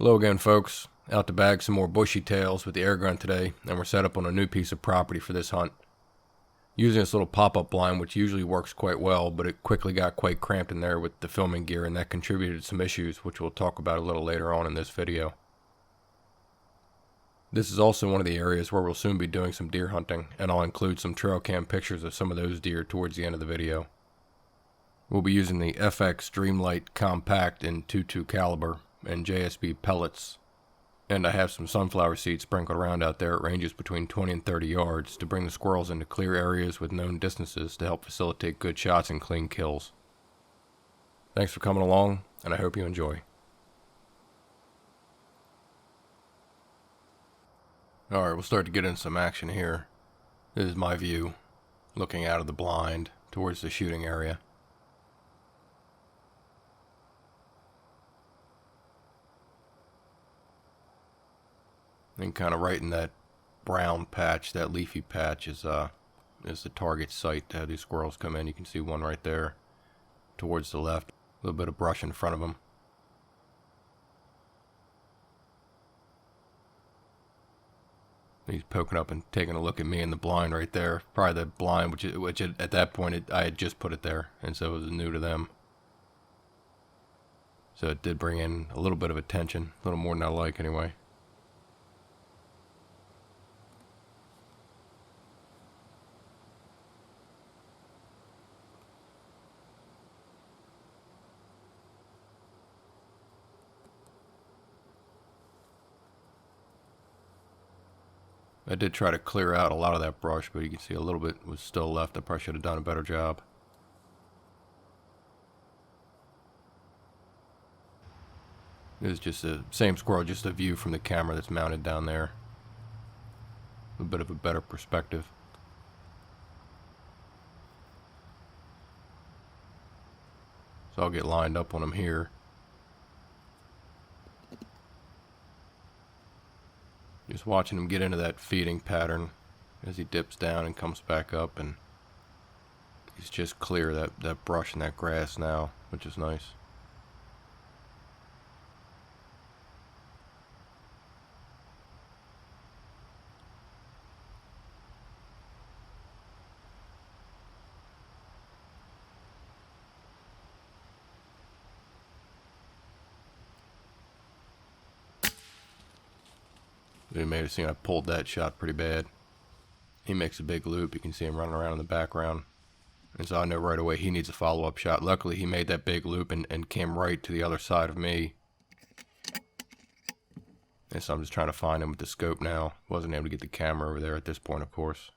Hello again, folks. Out to bag some more bushy tails with the air gun today, and we're set up on a new piece of property for this hunt. Using this little pop-up blind, which usually works quite well, but it quickly got quite cramped in there with the filming gear, and that contributed to some issues, which we'll talk about a little later on in this video. This is also one of the areas where we'll soon be doing some deer hunting, and I'll include some trail cam pictures of some of those deer towards the end of the video. We'll be using the FX Dreamlight Compact in .22 caliber and JSB pellets, and I have some sunflower seeds sprinkled around out there at ranges between 20 and 30 yards to bring the squirrels into clear areas with known distances to help facilitate good shots and clean kills. Thanks for coming along, and I hope you enjoy. Alright, we'll start to get into some action here. This is my view, looking out of the blind towards the shooting area. And kind of right in that brown patch, that leafy patch, is the target site to have these squirrels come in. You can see one right there towards the left. A little bit of brush in front of them. He's poking up and taking a look at me in the blind right there. Probably the blind, which at that point I had just put it there, and so it was new to them. So it did bring in a little bit of attention, a little more than I like anyway. I did try to clear out a lot of that brush, but you can see a little bit was still left. I probably should have done a better job. This is just the same squirrel, just a view from the camera that's mounted down there. A bit of a better perspective. So I'll get lined up on him here. Just watching him get into that feeding pattern as he dips down and comes back up, and he's just clear that brush and that grass now, which is nice. You may have seen I pulled that shot pretty bad. He makes a big loop. You can see him running around in the background. And so I know right away he needs a follow-up shot. Luckily he made that big loop and came right to the other side of me. And so I'm just trying to find him with the scope now. Wasn't able to get the camera over there at this point, of course.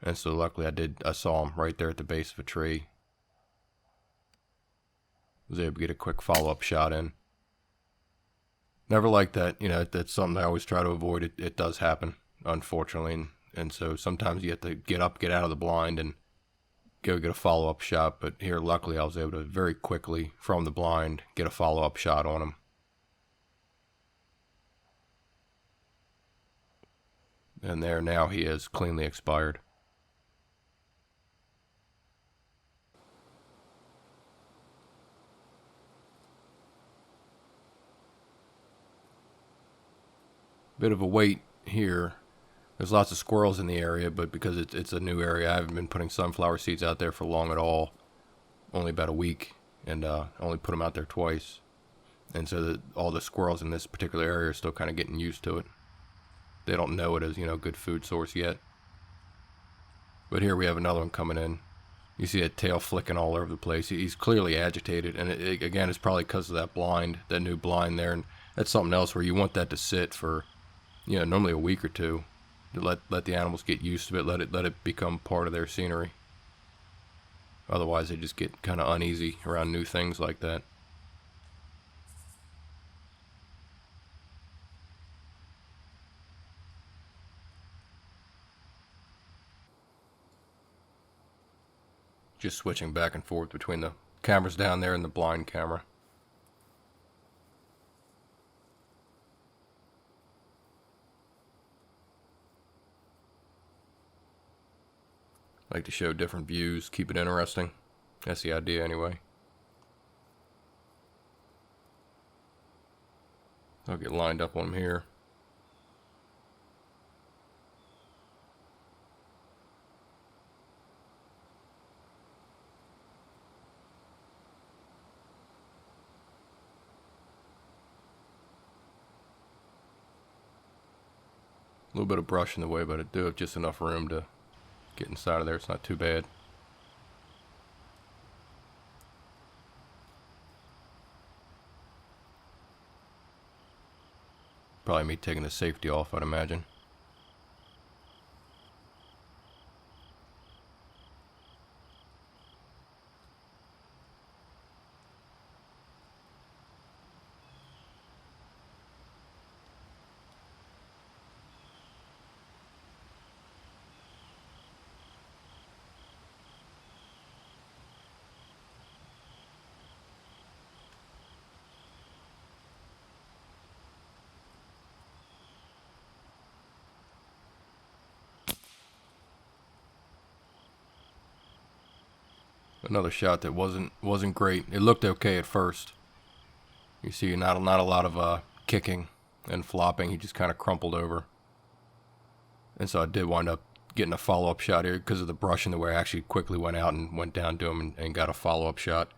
And so luckily I saw him right there at the base of a tree. Was able to get a quick follow-up shot in. Never like that, you know, that's something I always try to avoid. It does happen, unfortunately, and so sometimes you have to get up, get out of the blind, and go get a follow-up shot, but here, luckily, I was able to very quickly, from the blind, get a follow-up shot on him. And there, now he is cleanly expired. Bit of a wait here. There's lots of squirrels in the area, but because it's a new area, I haven't been putting sunflower seeds out there for long at all. Only about a week, and only put them out there twice. And so all the squirrels in this particular area are still kind of getting used to it. They don't know it as, you know, a good food source yet. But here we have another one coming in. You see that tail flicking all over the place. He's clearly agitated, and again, it's probably because of that blind, that new blind there. And that's something else where you want that to sit for, you know, normally a week or two, to let the animals get used to it, let it become part of their scenery. Otherwise they just get kind of uneasy around new things like that. Just switching back and forth between the cameras down there and the blind camera. Like to show different views, keep it interesting. That's the idea anyway. I'll get lined up on him here. A little bit of brush in the way, but I do have just enough room to get inside of there. It's not too bad. Probably me taking the safety off, I'd imagine. Another shot that wasn't great. It looked okay at first. You see, not a lot of kicking and flopping. He just kind of crumpled over, and so I did wind up getting a follow-up shot here because of the brush in the way. I actually quickly went out and went down to him and got a follow-up shot.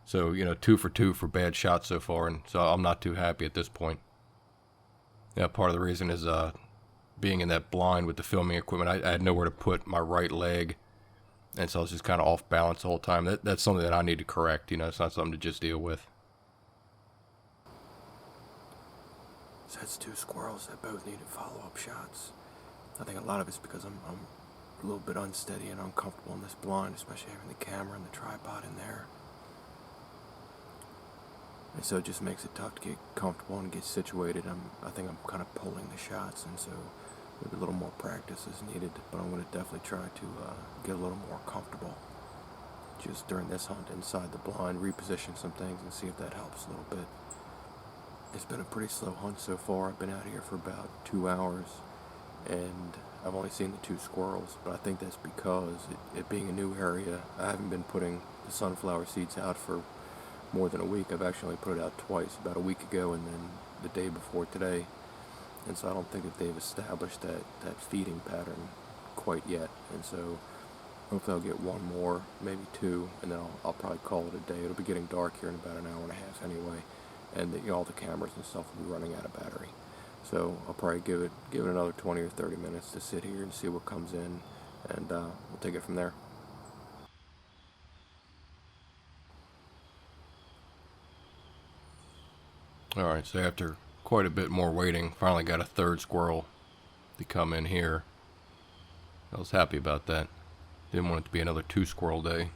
So 2 for 2 for bad shots so far, and so I'm not too happy at this point. Yeah, part of the reason is being in that blind with the filming equipment. I had nowhere to put my right leg. And so I was just kind of off balance the whole time. That's something that I need to correct. It's not something to just deal with. So that's 2 squirrels that both needed follow-up shots. I think a lot of it's because I'm a little bit unsteady and uncomfortable in this blind, especially having the camera and the tripod in there. And so it just makes it tough to get comfortable and get situated. I think I'm kind of pulling the shots, and so maybe a little more practice is needed, but I'm going to definitely try to get a little more comfortable just during this hunt inside the blind, reposition some things and see if that helps a little bit. It's been a pretty slow hunt so far. I've been out here for about 2 hours, and I've only seen the 2 squirrels, but I think that's because it being a new area, I haven't been putting the sunflower seeds out for more than a week. I've actually put it out twice, about a week ago and then the day before today. And so I don't think that they've established that feeding pattern quite yet. And so hopefully I'll get 1 more, maybe 2, and then I'll probably call it a day. It'll be getting dark here in about an hour and a half anyway, and all the cameras and stuff will be running out of battery. So I'll probably give it another 20 or 30 minutes to sit here and see what comes in, and we'll take it from there. Alright, so after quite a bit more waiting, finally got a 3rd squirrel to come in here. I was happy about that. Didn't want it to be another 2 squirrel day.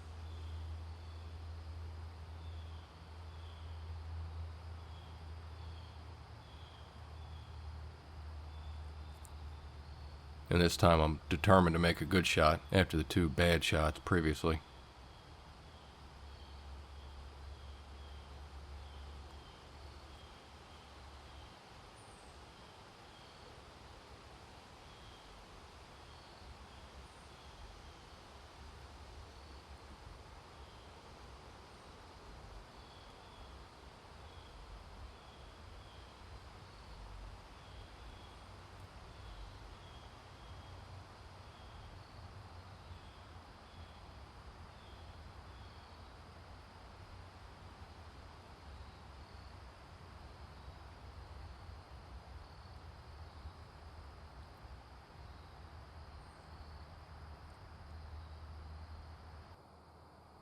And this time I'm determined to make a good shot after the 2 bad shots previously.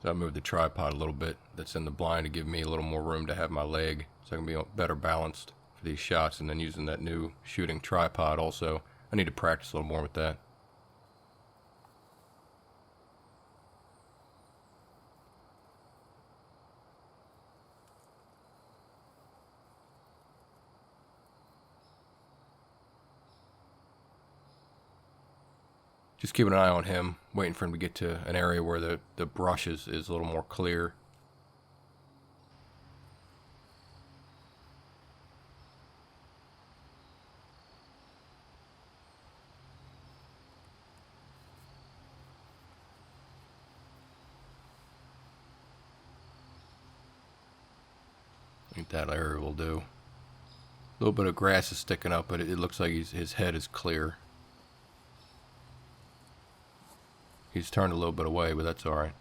So I moved the tripod a little bit that's in the blind to give me a little more room to have my leg so I can be better balanced for these shots, and then using that new shooting tripod also. I need to practice a little more with that. Just keeping an eye on him, waiting for him to get to an area where the brush is a little more clear. I think that area will do. A little bit of grass is sticking up, but it looks like his head is clear. He's turned a little bit away, but that's alright.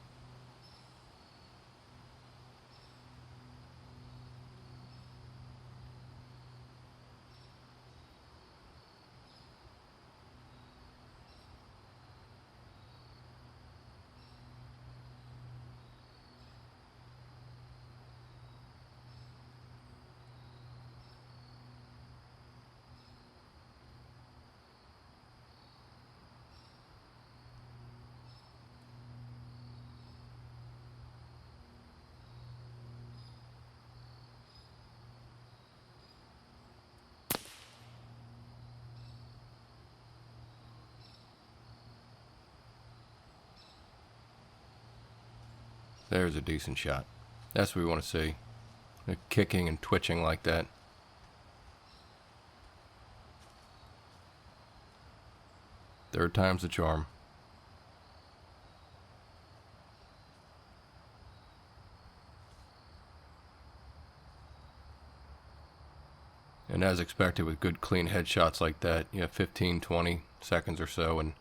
There's a decent shot. That's what we want to see. They're kicking and twitching like that. Third time's the charm. And as expected, with good clean headshots like that, you have 15, 20 seconds or so and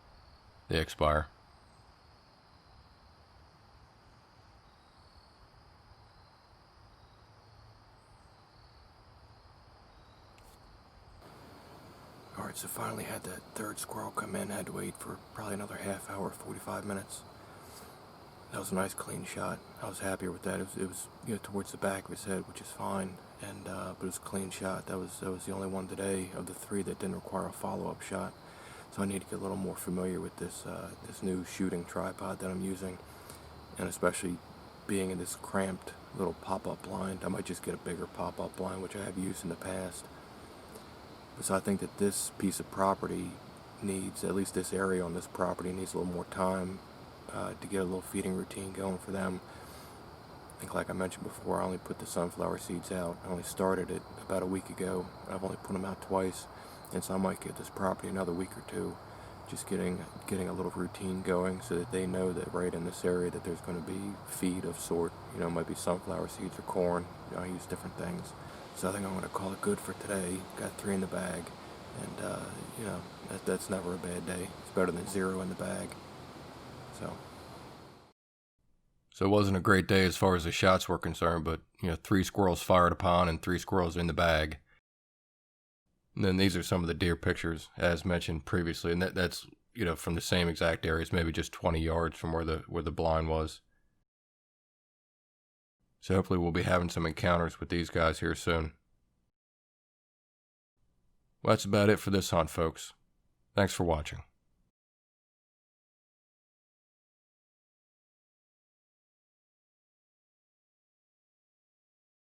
they expire. Alright, so finally had that third squirrel come in. Had to wait for probably another half hour, 45 minutes. That was a nice clean shot. I was happier with that. It was towards the back of his head, which is fine, and but it was a clean shot. That was the only one today of the three that didn't require a follow-up shot. So I need to get a little more familiar with this this new shooting tripod that I'm using, and especially being in this cramped little pop-up blind. I might just get a bigger pop-up blind, which I have used in the past. So I think that this piece of property needs, at least this area on this property, needs a little more time to get a little feeding routine going for them. I think, like I mentioned before, I only put the sunflower seeds out. I only started it about a week ago. I've only put them out twice, and so I might give this property another week or two, just getting a little routine going so that they know that right in this area that there's going to be feed of sort. You know, it might be sunflower seeds or corn. You know, I use different things. So I think I'm going to call it good for today. Got 3 in the bag, and you know, that's never a bad day. It's better than 0 in the bag. So it wasn't a great day as far as the shots were concerned, but 3 squirrels fired upon and 3 squirrels in the bag. And then these are some of the deer pictures, as mentioned previously, and that's from the same exact areas, maybe just 20 yards from where the blind was. So hopefully we'll be having some encounters with these guys here soon. Well, that's about it for this hunt, folks. Thanks for watching.